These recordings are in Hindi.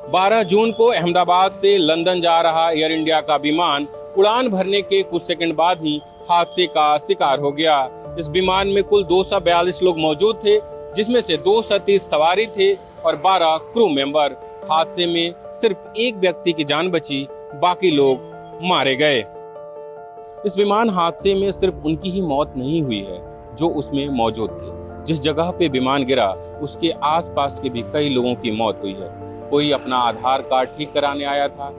12 जून को अहमदाबाद से लंदन जा रहा एयर इंडिया का विमान उड़ान भरने के कुछ सेकंड बाद ही हादसे का शिकार हो गया। इस विमान में कुल 242 लोग मौजूद थे, जिसमें से 230 सवारी थे और 12 क्रू मेंबर। हादसे में सिर्फ एक व्यक्ति की जान बची, बाकी लोग मारे गए। इस विमान हादसे में सिर्फ उनकी ही मौत नहीं हुई है जो उसमें मौजूद थे। जिस जगह पे विमान गिरा उसके आसपास के भी कई लोगों की मौत हुई है। कोई अपना आधार कार्ड ठीक कराने आया था,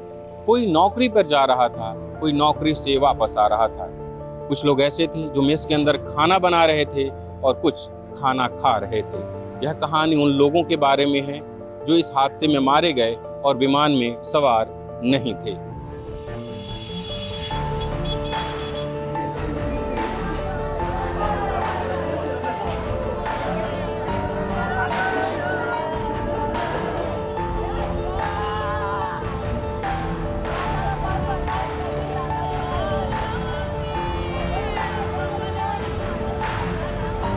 कोई नौकरी पर जा रहा था, कोई नौकरी से वापस आ रहा था। कुछ लोग ऐसे थे जो मेस के अंदर खाना बना रहे थे और कुछ खाना खा रहे थे। यह कहानी उन लोगों के बारे में है जो इस हादसे में मारे गए और विमान में सवार नहीं थे।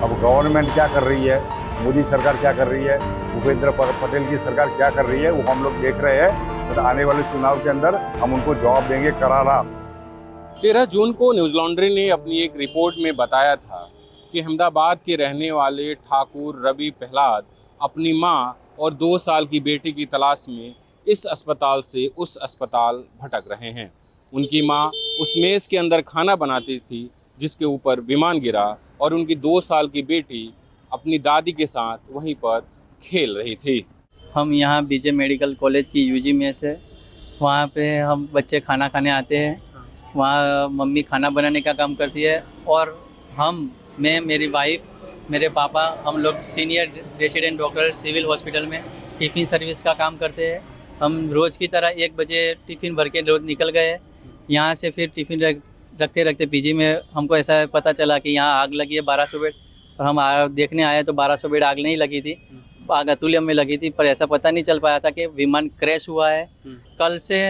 अब गवर्नमेंट क्या कर रही है, मोदी सरकार क्या कर रही है, भूपेंद्र पटेल की सरकार क्या कर रही है, वो हम लोग देख रहे हैं। तो आने वाले चुनाव के अंदर हम उनको जवाब देंगे करारा। 13 जून को न्यूज लॉन्ड्री ने अपनी एक रिपोर्ट में बताया था कि अहमदाबाद के रहने वाले ठाकुर रवि प्रहलाद अपनी मां और 2 साल की बेटी की तलाश में इस अस्पताल से उस अस्पताल भटक रहे हैं। उनकी मां उस मेज के अंदर खाना बनाती थी जिसके ऊपर विमान गिरा और उनकी 2 साल की बेटी अपनी दादी के साथ वहीं पर खेल रही थी। हम यहाँ बीजे मेडिकल कॉलेज की यूजी मेस है, वहाँ पे हम बच्चे खाना खाने आते हैं। वहाँ मम्मी खाना बनाने का काम करती है और मैं मेरी वाइफ, मेरे पापा, हम लोग senior resident doctor civil hospital में टिफ़िन सर्विस का काम करते हैं। हम रोज़ की तरह 1 बजे टिफ़िन भर के रोज निकल गए। यहाँ से फिर टिफ़िन रखते रखते पीजी में हमको ऐसा पता चला कि यहाँ आग लगी है 1200 बेड। और हम देखने आए तो 1200 बेड आग नहीं लगी थी, आग अतुल्यम में लगी थी। पर ऐसा पता नहीं चल पाया था कि विमान क्रैश हुआ है। कल से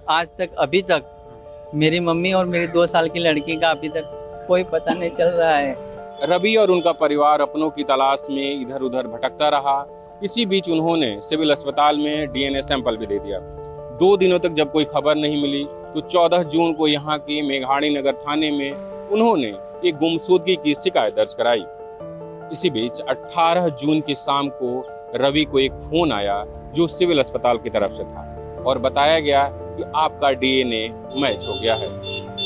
आज तक अभी तक मेरी मम्मी और मेरी 2 साल की लड़की का अभी तक कोई पता नहीं चल रहा है। रवि और उनका परिवार अपनों की तलाश में इधर उधर भटकता रहा। इसी बीच उन्होंने सिविल अस्पताल में डीएनए सैंपल भी दे दिया। 2 दिनों तक जब कोई खबर नहीं मिली तो 14 जून को यहाँ के मेघाड़ी नगर थाने में उन्होंने एक गुमशुदगी की शिकायत दर्ज कराई। इसी बीच 18 जून की शाम को रवि को एक फोन आया जो सिविल अस्पताल की तरफ से था और बताया गया कि आपका डीएनए मैच हो गया है।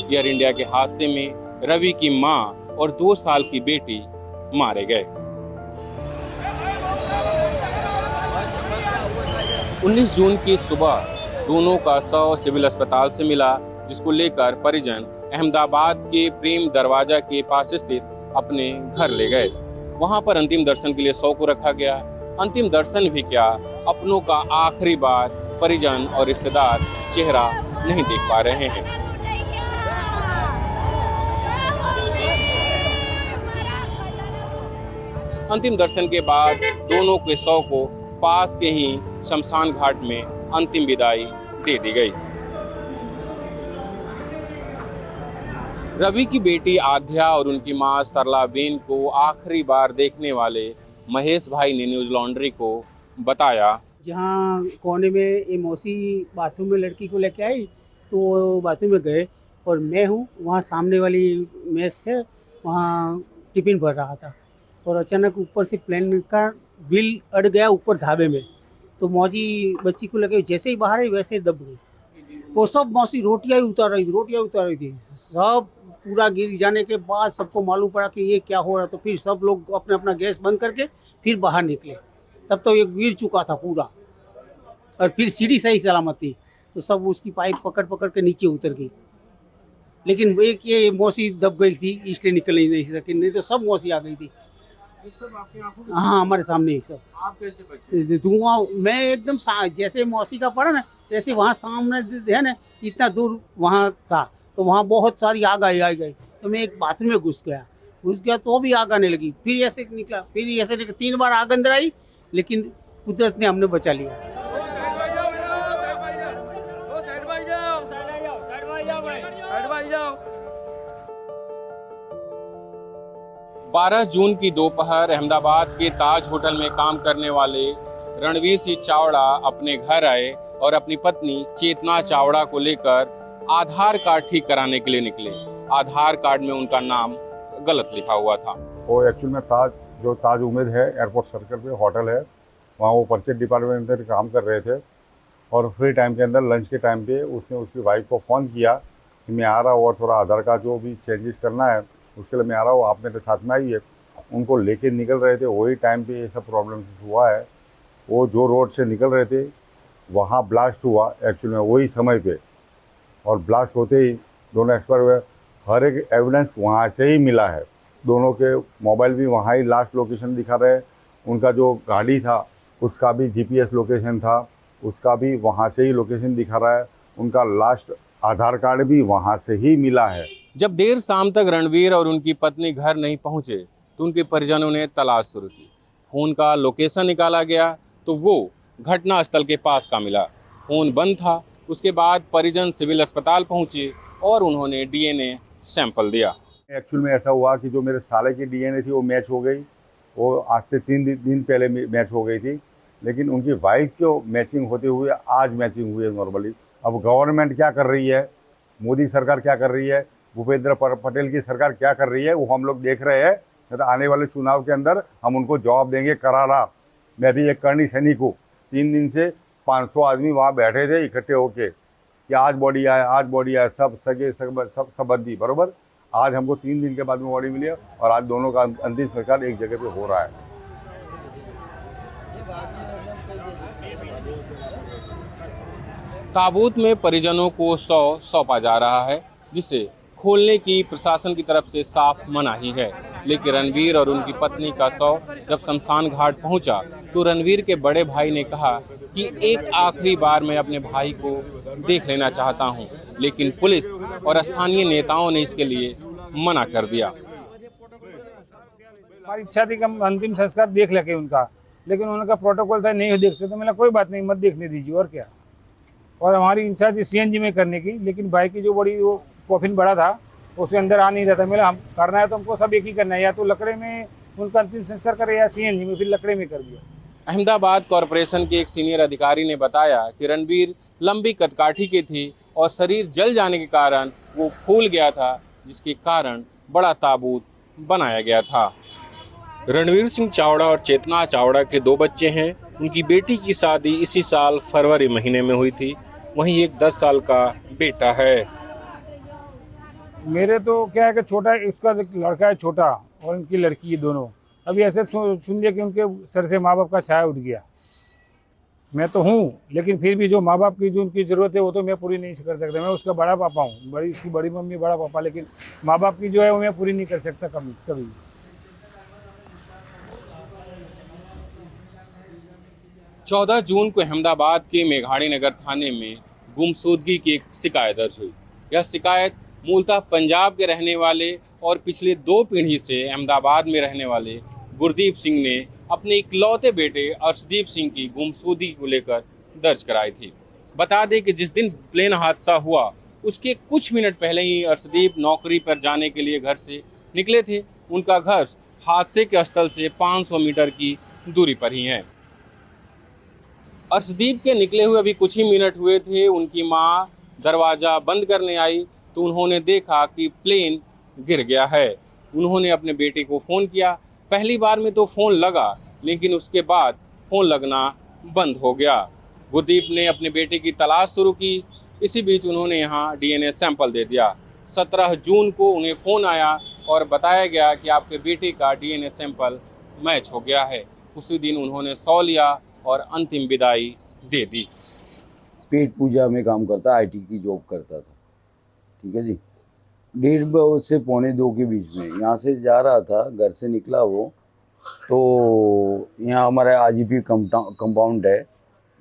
एयर इंडिया के हादसे में रवि की मां और 2 साल की बेटी मारे गए। 19 जून की सुबह दोनों का शव सिविल अस्पताल से मिला, जिसको लेकर परिजन अहमदाबाद के प्रेम दरवाजा के पास स्थित अपने घर ले गए। वहां पर अंतिम दर्शन के लिए शव को रखा गया। अंतिम दर्शन भी क्या, अपनों का आखिरी बार परिजन और रिश्तेदार चेहरा नहीं देख पा रहे हैं। अंतिम दर्शन के बाद दोनों के शव को पास के ही शमशान घाट में अंतिम विदाई दे दी गई। रवि की बेटी आध्या और उनकी मां सरलाबेन को आखिरी बार देखने वाले महेश भाई ने न्यूज लॉन्ड्री को बताया। जहाँ कोने में ये मौसी बाथरूम में लड़की को लेके आई तो वो बाथरूम में गए और मैं हूँ वहाँ सामने वाली मेस से वहाँ टिफिन भर रहा था और अचानक ऊपर से प्लेन का व्हील अड़ गया ऊपर ढाबे में। तो मौजी बच्ची को लेके जैसे ही बाहर आई वैसे ही दब गई। वो सब मौसी रोटियाँ ही उतार रही थी। सब पूरा गिर जाने के बाद सबको मालूम पड़ा कि ये क्या हो रहा। तो फिर सब लोग अपना अपना गैस बंद करके फिर बाहर निकले। तब तो ये गिर चुका था पूरा और फिर सीढ़ी सही सलामत थी तो सब उसकी पाइप पकड़ पकड़ के नीचे उतर गई। लेकिन एक ये मौसी दब गई थी इसलिए निकल नहीं सकी, नहीं तो सब मौसी आ गई थी। हाँ हमारे सामने ही सब। आप कैसे बचे? धुआं मैं एकदम जैसे मौसी का पड़ा ना जैसे वहाँ सामने है ना इतना दूर वहाँ था तो वहाँ बहुत सारी आग आई गई। तो मैं एक बाथरूम में घुस गया तो भी आग आने लगी। फिर ऐसे निकला 3 बार आग अंदर आई लेकिन कुदरत ने हमने बचा लिया। 12 जून की दोपहर अहमदाबाद के ताज होटल में काम करने वाले रणवीर सिंह चावड़ा अपने घर आए और अपनी पत्नी चेतना चावड़ा को लेकर आधार कार्ड ठीक कराने के लिए निकले। आधार कार्ड में उनका नाम गलत लिखा हुआ था। वो एक्चुअल में ताज उम्मेद है, एयरपोर्ट सर्कल पे होटल है, वहाँ वो परचेज डिपार्टमेंट में काम कर रहे थे। और फ्री टाइम के अंदर लंच के टाइम पे उसने उसकी वाइफ को फ़ोन किया कि मैं आ रहा हूँ और थोड़ा आधार कार्ड जो भी चेंजेस करना है उसके लिए मैं आ रहा हूँ, आप मेरे साथ में आइए। उनको लेके निकल रहे थे, वही टाइम पे ये सब प्रॉब्लम हुआ है। वो जो रोड से निकल रहे थे वहाँ ब्लास्ट हुआ एक्चुअल में वही समय पे, और ब्लास्ट होते ही दोनों एक्सपायर हुए। हर एक एविडेंस वहाँ से ही मिला है, दोनों के मोबाइल भी वहाँ ही लास्ट लोकेशन दिखा रहे। उनका जो गाड़ी था उसका भी जीपीएस लोकेशन था, उसका भी वहाँ से ही लोकेशन दिखा रहा है। उनका लास्ट आधार कार्ड भी वहाँ से ही मिला है। जब देर शाम तक रणवीर और उनकी पत्नी घर नहीं पहुंचे तो उनके परिजनों ने तलाश शुरू की। फोन का लोकेशन निकाला गया तो वो घटना स्थल के पास का मिला। फोन बंद था। उसके बाद परिजन सिविल अस्पताल पहुंचे और उन्होंने डीएनए सैंपल दिया। एक्चुअल में ऐसा हुआ कि जो मेरे साले की डीएनए थी वो मैच हो गई, वो आज से 3 दिन पहले मैच हो गई थी, लेकिन उनकी वाइफ को मैचिंग होते हुए आज मैचिंग हुई है नॉर्मली। अब गवर्नमेंट क्या कर रही है, मोदी सरकार क्या कर रही है, भूपेंद्र पटेल की सरकार क्या कर रही है, वो हम लोग देख रहे हैं। तो आने वाले चुनाव के अंदर हम उनको जवाब देंगे करारा। मैं भी एक करनी सैनिक हूँ। 3 दिन से 500 आदमी वहाँ बैठे थे इकट्ठे होके कि आज बॉडी आए, आज बॉडी आए, सब सगे सब बंदी बराबर। आज हमको 3 दिन के बाद में बॉडी मिली है और आज दोनों का अंतिम संस्कार एक जगह पे हो रहा है। ताबूत में परिजनों को सौंपा जा रहा है, जिसे खोलने की प्रशासन की तरफ से साफ मनाही है। लेकिन रणवीर और उनकी पत्नी का शव जब शमशान घाट पहुंचा तो रणवीर के बड़े भाई ने कहा कि एक आखिरी बार मैं अपने भाई को देख लेना चाहता हूं, लेकिन पुलिस और स्थानीय नेताओं ने इसके लिए मना कर दिया। हमारी इच्छा थी कि हम अंतिम संस्कार देख लेके उनका, लेकिन उनका प्रोटोकॉल था नहीं देख सकते। मैंने कोई बात नहीं, मत देखने दीजिए और क्या। और हमारी इच्छा थी सीएनजी में करने की, लेकिन भाई की जो बड़ी वो कॉफिन बड़ा था उसके अंदर आ नहीं रहा था। मेरा हम करना है तो हमको सब एक ही करना है, या तो लकड़े में उनका अंतिम संस्कार करें या सीएनजी में, फिर लकड़े में कर दिया। अहमदाबाद कॉरपोरेशन के एक सीनियर अधिकारी ने बताया कि रणवीर लंबी कदकाठी के थे और शरीर जल जाने के कारण वो फूल गया था, जिसके कारण बड़ा ताबूत बनाया गया था। रणवीर सिंह चावड़ा और चेतना चावड़ा के 2 बच्चे हैं। उनकी बेटी की शादी इसी साल फरवरी महीने में हुई थी। वहीं एक 10 साल का बेटा है। मेरे तो क्या है कि छोटा उसका लड़का है छोटा और उनकी लड़की है दोनों। अभी ऐसे सुन लिया कि उनके सर से माँ बाप का छाया उठ गया। मैं तो हूँ, लेकिन फिर भी जो माँ बाप की जो उनकी ज़रूरत है वो तो मैं पूरी नहीं कर सकता। मैं उसका बड़ा पापा हूँ, उसकी बड़ी मम्मी बड़ा पापा, लेकिन माँ बाप की जो है वो मैं पूरी नहीं कर सकता कभी। 14 जून को अहमदाबाद के मेघाड़ी नगर थाने में गुमशुदगी की एक शिकायत दर्ज हुई। यह शिकायत मूलतः पंजाब के रहने वाले और पिछले 2 पीढ़ी से अहमदाबाद में रहने वाले गुरदीप सिंह ने अपने इकलौते बेटे अर्शदीप सिंह की गुमशुदगी को लेकर दर्ज कराई थी। बता दें कि जिस दिन प्लेन हादसा हुआ उसके कुछ मिनट पहले ही अर्शदीप नौकरी पर जाने के लिए घर से निकले थे। उनका घर हादसे के स्थल से 500 मीटर की दूरी पर ही है। अर्शदीप के निकले हुए अभी कुछ ही मिनट हुए थे। उनकी मां दरवाज़ा बंद करने आई तो उन्होंने देखा कि प्लेन गिर गया है। उन्होंने अपने बेटे को फ़ोन किया। पहली बार में तो फ़ोन लगा, लेकिन उसके बाद फ़ोन लगना बंद हो गया। गुरदीप ने अपने बेटे की तलाश शुरू की। इसी बीच उन्होंने यहाँ डीएनए सैंपल दे दिया। 17 जून को उन्हें फ़ोन आया और बताया गया कि आपके बेटे का डीएनए सैंपल मैच हो गया है। उसी दिन उन्होंने सौ लिया और अंतिम विदाई दे दी। पेट पूजा में काम करता, आईटी की जॉब करता था। ठीक है जी। 1:30 से 1:45 के बीच में यहाँ से जा रहा था, घर से निकला वो, तो यहाँ हमारा आजीपी कंपाउंड है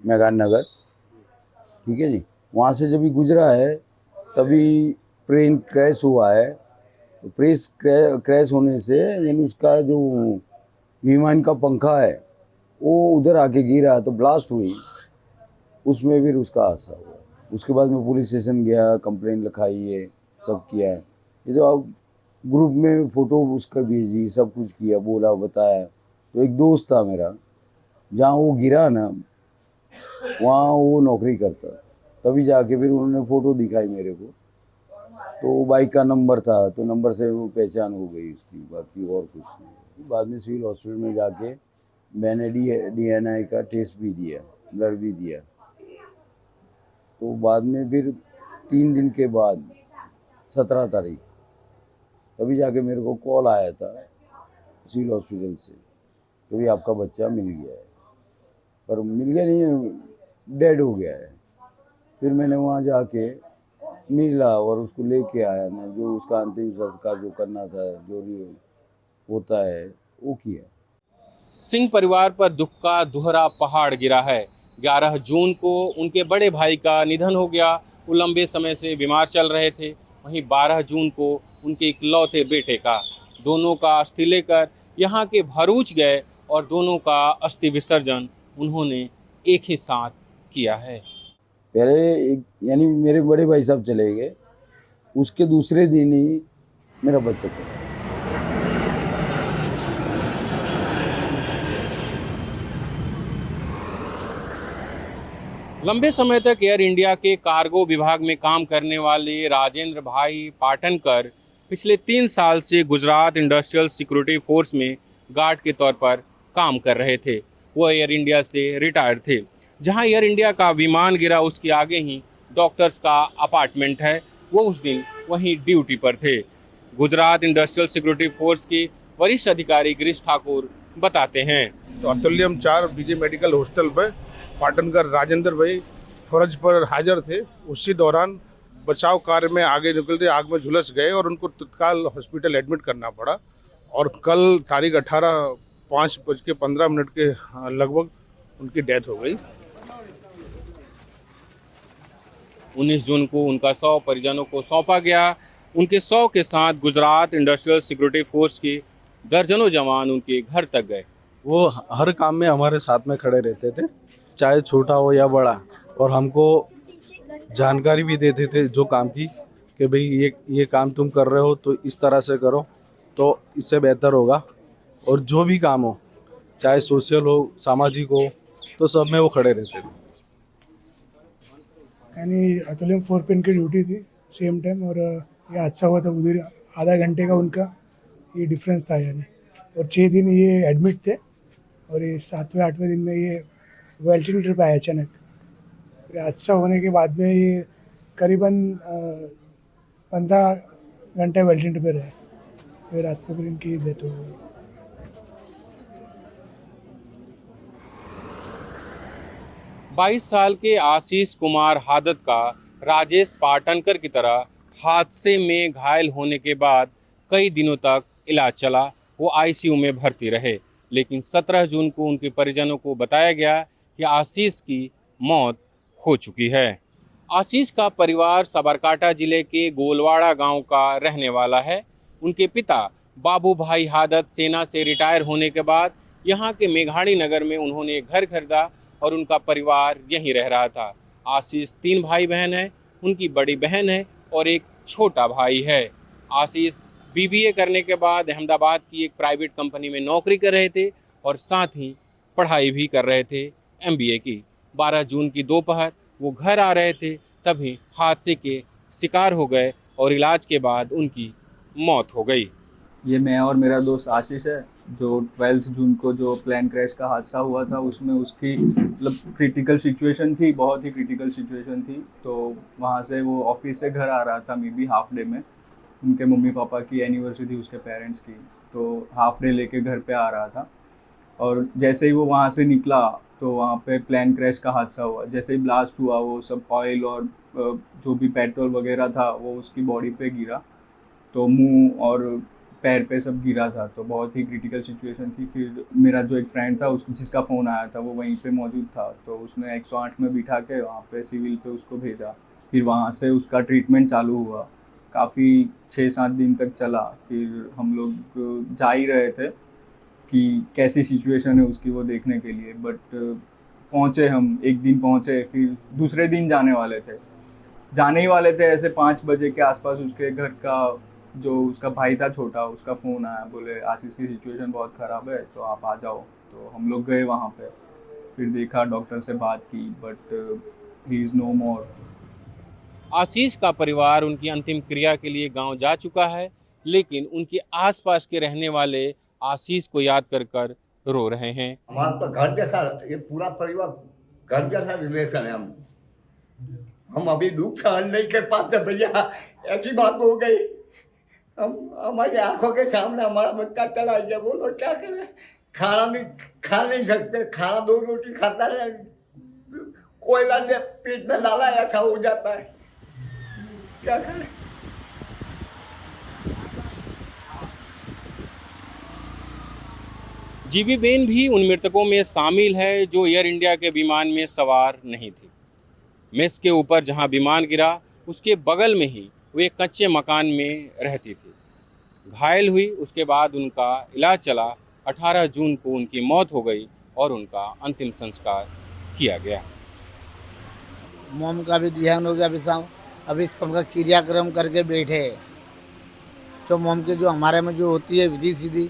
मेघाड़ी नगर। ठीक है जी। वहाँ से जब भी गुजरा है तभी प्लेन क्रैश हुआ है। तो क्रैश होने से यानी उसका जो विमान का पंखा है वो उधर आके गिरा तो ब्लास्ट हुई, उसमें फिर उसका हादसा हुआ। उसके बाद मैं पुलिस स्टेशन गया, कंप्लेंट लिखाई है, सब किया है। ये तो अब ग्रुप में फ़ोटो उसका भेजी, सब कुछ किया, बोला बताया। तो एक दोस्त था मेरा, जहाँ वो गिरा ना वहाँ वो नौकरी करता। तभी जाके फिर उन्होंने फ़ोटो दिखाई मेरे को, तो बाइक का नंबर था, तो नंबर से वो पहचान हो गई उसकी, बाकी और कुछ नहीं। बाद में सिविल हॉस्पिटल में जाके मैंने DNA का टेस्ट भी दिया, ब्लड भी दिया। तो बाद में फिर 3 दिन के बाद 17 तारीख तभी जाके मेरे को कॉल आया था सिविल हॉस्पिटल से, तो भी आपका बच्चा मिल गया है, पर मिल गया नहीं, डेड हो गया है। फिर मैंने वहाँ जाके मिला और उसको लेके आया ना, जो उसका अंतिम संस्कार जो करना था, जो भी होता है वो किया। सिंह परिवार पर दुख का दोहरा पहाड़ गिरा है। 11 जून को उनके बड़े भाई का निधन हो गया। वो लंबे समय से बीमार चल रहे थे। वहीं 12 जून को उनके इकलौते बेटे का, दोनों का अस्थि लेकर यहाँ के भरूच गए और दोनों का अस्थि विसर्जन उन्होंने एक ही साथ किया है। पहले एक यानी मेरे बड़े भाई साहब चले गए, उसके दूसरे दिन ही मेरा बच्चा चला। लंबे समय तक एयर इंडिया के कार्गो विभाग में काम करने वाले राजेंद्र भाई पाटनकर पिछले 3 साल से गुजरात इंडस्ट्रियल सिक्योरिटी फोर्स में गार्ड के तौर पर काम कर रहे थे। वो एयर इंडिया से रिटायर थे। जहां एयर इंडिया का विमान गिरा उसके आगे ही डॉक्टर्स का अपार्टमेंट है। वो उस दिन वहीं ड्यूटी पर थे। गुजरात इंडस्ट्रियल सिक्योरिटी फोर्स के वरिष्ठ अधिकारी गिरीश ठाकुर बताते हैं। तो अतुल्यम 4 बीजे मेडिकल हॉस्टल पर पाटनकर राजेंद्र भाई फर्ज पर हाजिर थे। उसी दौरान बचाव कार्य में आगे निकलते आग में झुलस गए और उनको तत्काल हॉस्पिटल एडमिट करना पड़ा। और कल तारीख 18 5:15 के लगभग उनकी डेथ हो गई। 19 जून को उनका शव परिजनों को सौंपा गया। उनके शव के साथ गुजरात इंडस्ट्रियल सिक्योरिटी फोर्स के दर्जनों जवान उनके घर तक गए। वो हर काम में हमारे साथ में खड़े रहते थे, चाहे छोटा हो या बड़ा, और हमको जानकारी भी देते थे जो काम की, कि भाई ये काम तुम कर रहे हो तो इस तरह से करो तो इससे बेहतर होगा। और जो भी काम हो, चाहे सोशल हो, सामाजिक हो, तो सब में वो खड़े रहते थे। यानी अतुल्यम 4 पिन की ड्यूटी थी सेम टाइम, और ये हादसा हुआ था उधर आधा घंटे का उनका ये डिफरेंस था यानी। और 6 दिन ये एडमिट थे और ये 7वें 8वें दिन में ये वेल्टिंग ट्रिप आया अचानक। हादसा होने के बाद में ये करीबन 15 घंटे वेल्टिंग ट्रिप पे रहे, फिर रात को फिर इनकी डेथ हो गई। बाईस साल के आशीष कुमार हादत का राजेश पाटनकर की तरह हादसे में घायल होने के बाद कई दिनों तक इलाज चला। वो आईसीयू में भर्ती रहे, लेकिन 17 जून को उनके परिजनों को बताया गया कि आशीष की मौत हो चुकी है। आशीष का परिवार साबरकांठा जिले के गोलवाड़ा गांव का रहने वाला है। उनके पिता बाबू भाई हादत सेना से रिटायर होने के बाद यहाँ के मेघाड़ी नगर में उन्होंने एक घर खरीदा और उनका परिवार यहीं रह रहा था। आशीष 3 भाई बहन हैं। उनकी बड़ी बहन है और एक छोटा भाई है। आशीष BBA करने के बाद अहमदाबाद की एक प्राइवेट कंपनी में नौकरी कर रहे थे और साथ ही पढ़ाई भी कर रहे थे, MBA की। 12 जून की दोपहर वो घर आ रहे थे, तभी हादसे के शिकार हो गए और इलाज के बाद उनकी मौत हो गई। ये मैं और मेरा दोस्त आशीष है, जो 12 जून को जो प्लेन क्रैश का हादसा हुआ था उसमें उसकी मतलब क्रिटिकल सिचुएशन थी, बहुत ही क्रिटिकल सिचुएशन थी। तो वहाँ से वो ऑफिस से घर आ रहा था, मे बी हाफ डे में। उनके मम्मी पापा की एनिवर्सरी थी उसके पेरेंट्स की, तो हाफ डे लेके घर पे आ रहा था। और जैसे ही वो वहाँ से निकला तो वहाँ पे प्लेन क्रैश का हादसा हुआ। जैसे ही ब्लास्ट हुआ वो सब ऑयल और जो भी पेट्रोल वगैरह था वो उसकी बॉडी पे गिरा, तो मुंह और पैर पे सब गिरा था। तो बहुत ही क्रिटिकल सिचुएशन थी। फिर मेरा जो एक फ्रेंड था उसको जिसका फ़ोन आया था वो वहीं पे मौजूद था, तो उसने 108 में बिठा के वहाँ पे सिविल पे उसको भेजा। फिर वहाँ से उसका ट्रीटमेंट चालू हुआ, काफ़ी 6-7 दिन तक चला। फिर हम लोग जा ही रहे थे कि कैसी सिचुएशन है उसकी वो देखने के लिए, बट पहुँचे हम, एक दिन पहुँचे, फिर दूसरे दिन जाने ही वाले थे। ऐसे 5 बजे के आसपास उसके घर का जो उसका भाई था छोटा, उसका फ़ोन आया, बोले आशीष की सिचुएशन बहुत ख़राब है तो आप आ जाओ। तो हम लोग गए वहाँ पे। फिर देखा, डॉक्टर से बात की, बट ही इज़ नो मोर। आशीष का परिवार उनकी अंतिम क्रिया के लिए गांव जा चुका है, लेकिन उनके आसपास के रहने वाले आशीष को याद कर कर रो रहे हैं। हमारा तो घर जैसा, ये पूरा परिवार घर जैसा रिलेशन है। हम अभी दुख सहन नहीं कर पाते भैया, ऐसी बात हो गई। हम हमारी आंखों के सामने हमारा बच्चा चला गया, बोलो क्या करें। खाना भी खा नहीं सकते, खाना 2 रोटी खाता है, कोयला ने पेट में डाला ऐसा हो जाता है, क्या करें। जीबीबेन भी उन मृतकों में शामिल है जो एयर इंडिया के विमान में सवार नहीं थी। मेस के ऊपर जहां विमान गिरा, उसके बगल में ही वो एक कच्चे मकान में रहती थी। घायल हुई, उसके बाद उनका इलाज चला। 18 जून को उनकी मौत हो गई और उनका अंतिम संस्कार किया गया। मोम का भी ध्यान हो गया, अभी इसका क्रियाक्रम करके बैठे। तो मोम के जो हमारे में जो होती है विधि सीधी,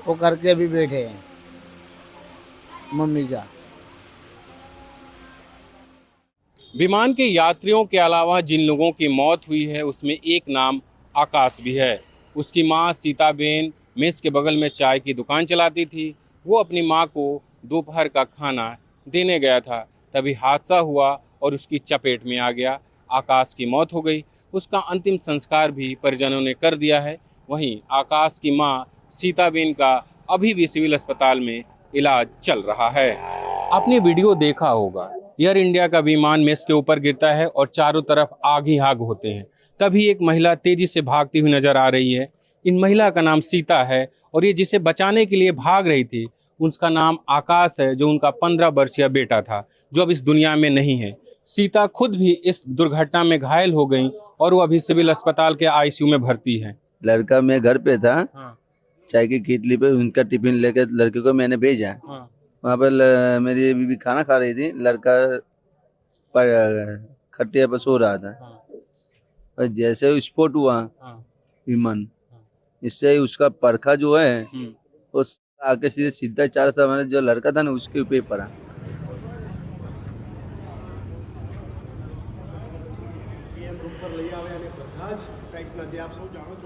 वो करके अभी बैठे हैं मम्मी का। विमान के यात्रियों के अलावा जिन लोगों की मौत हुई है, उसमें एक नाम आकाश भी है। उसकी माँ सीताबेन मेस के बगल में चाय की दुकान चलाती थी। वो अपनी माँ को दोपहर का खाना देने गया था, तभी हादसा हुआ और उसकी चपेट में आ गया। आकाश की मौत हो गई। उसका अंतिम संस्कार भी परिजनों ने कर दिया है। वहीं आकाश की माँ सीताबेन का अभी भी सिविल अस्पताल में इलाज चल रहा है। आपने वीडियो देखा होगा, एयर इंडिया का विमान मेस के ऊपर गिरता है और चारों तरफ आग ही आग होते हैं। तभी एक महिला तेजी से भागती हुई नजर आ रही है। इन महिला का नाम सीता है और ये जिसे बचाने के लिए भाग रही थी, उसका नाम आकाश है, जो उनका 15 वर्षीय बेटा था, जो अब इस दुनिया में नहीं है। सीता खुद भी इस दुर्घटना में घायल हो गई और वो अभी सिविल अस्पताल के आईसीयू में भर्ती है। लड़का मैं घर पे था, चाय की केतली पे उनका टिफिन लेकर लड़के को मैंने भेजा। वहाँ पर मेरी बीवी खाना खा रही थी, लड़का पर खटिया पर सो रहा था। और जैसे स्पॉट हुआ विमान, इससे ही उसका परखा जो है वो आके सीधा 4 साल जो लड़का था ना, उसके ऊपर पड़ा।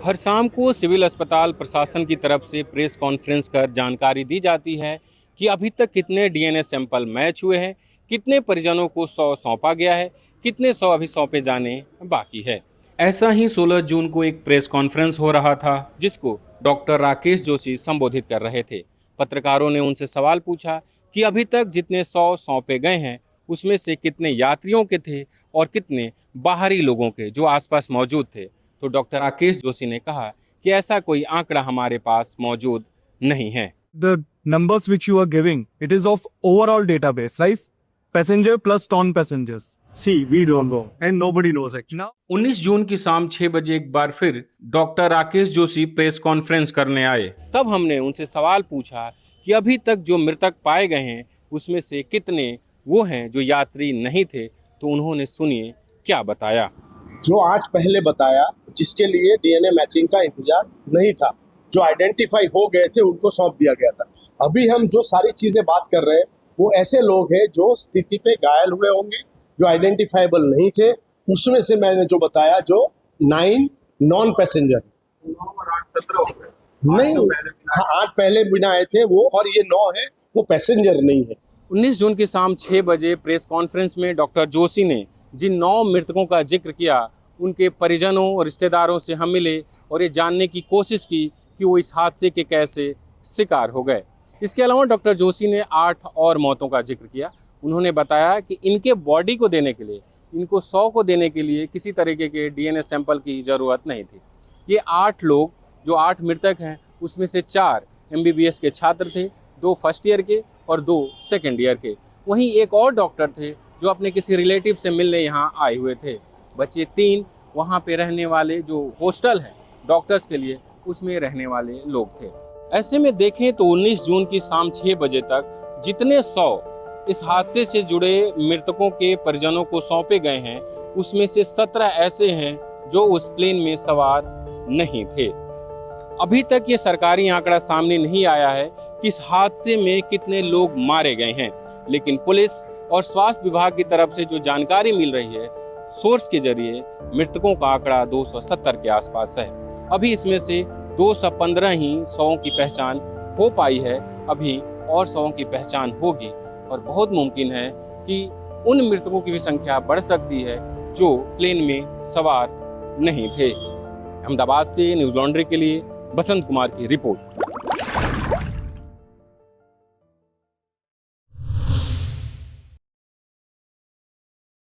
हर शाम को सिविल अस्पताल प्रशासन की तरफ से प्रेस कॉन्फ्रेंस कर जानकारी दी जाती है कि अभी तक कितने डीएनए सैंपल मैच हुए हैं, कितने परिजनों को 100 सौंपा गया है, कितने 100 अभी सौंपे जाने बाकी है। ऐसा ही 16 जून को एक प्रेस कॉन्फ्रेंस हो रहा था, जिसको डॉक्टर राकेश जोशी संबोधित कर रहे थे। पत्रकारों ने उनसे सवाल पूछा कि अभी तक जितने 100 सौंपे गए हैं, उसमें से कितने यात्रियों के थे और कितने बाहरी लोगों के जो आसपास मौजूद थे। तो डॉक्टर राकेश जोशी ने कहा कि ऐसा कोई आंकड़ा हमारे पास मौजूद नहीं है। The numbers which you are giving, it is of overall database, right? Passenger plus non-passengers. See, we don't know and nobody knows actually. Now, 19 जून की शाम 6 बजे एक बार फिर doctor Rakesh Joshi press conference करने आए। तब हमने उनसे सवाल पूछा कि अभी तक जो मृतक पाए गए हैं, उसमें से कितने वो हैं जो यात्री नहीं थे। तो उन्होंने सुनिए क्या बताया। जो आज पहले बताया, जिसके लिए डीएनए मैचिंग का इंतजार नहीं था, जो आइडेंटिफाई हो गए थे, उनको सौंप दिया गया था। अभी हम जो सारी चीजें बात कर रहे हैं, वो ऐसे लोग हैं जो स्थिति पे घायल हुए होंगे, जो आइडेंटिफाइबल नहीं थे। उसमें से मैंने जो बताया, जो 9 नॉन पैसेंजर नहीं, 8 पहले बिना आए थे वो, और ये 9 है, वो पैसेंजर नहीं है। 19 जून की शाम 6 बजे प्रेस कॉन्फ्रेंस में डॉक्टर जोशी ने जिन 9 मृतकों का जिक्र किया, उनके परिजनों और रिश्तेदारों से हम मिले और ये जानने की कोशिश की कि वो इस हादसे के कैसे शिकार हो गए। इसके अलावा डॉक्टर जोशी ने 8 और मौतों का जिक्र किया। उन्होंने बताया कि इनके बॉडी को देने के लिए, इनको 100 को देने के लिए किसी तरीके के डीएनए सैंपल की ज़रूरत नहीं थी। ये 8 लोग, जो 8 मृतक हैं, उसमें से 4 MBBS के छात्र थे, 2 फर्स्ट ईयर के और 2 सेकेंड ईयर के। वहीं एक और डॉक्टर थे जो अपने किसी रिलेटिव से मिलने यहाँ आए हुए थे। बचे 3 वहाँ पे रहने वाले जो हॉस्टल है डॉक्टर्स के लिए, उसमें रहने वाले लोग थे। ऐसे में देखें तो 19 जून की शाम 6 बजे तक जितने 100 इस हादसे से जुड़े मृतकों के परिजनों को सौंपे गए हैं, उसमें से 17 ऐसे हैं जो उस प्लेन में सवार नहीं थे। अभी तक ये सरकारी आंकड़ा सामने नहीं आया है कि इस हादसे में कितने लोग मारे गए हैं। लेकिन पुलिस और स्वास्थ्य विभाग की तरफ से जो जानकारी मिल रही है सोर्स के जरिए, मृतकों का आंकड़ा 270 के आसपास है। अभी इसमें से 215 ही शवों की पहचान हो पाई है, अभी और शवों की पहचान होगी और बहुत मुमकिन है कि उन मृतकों की भी संख्या बढ़ सकती है जो प्लेन में सवार नहीं थे। अहमदाबाद से न्यूज़ लॉन्ड्री के लिए बसंत कुमार की रिपोर्ट।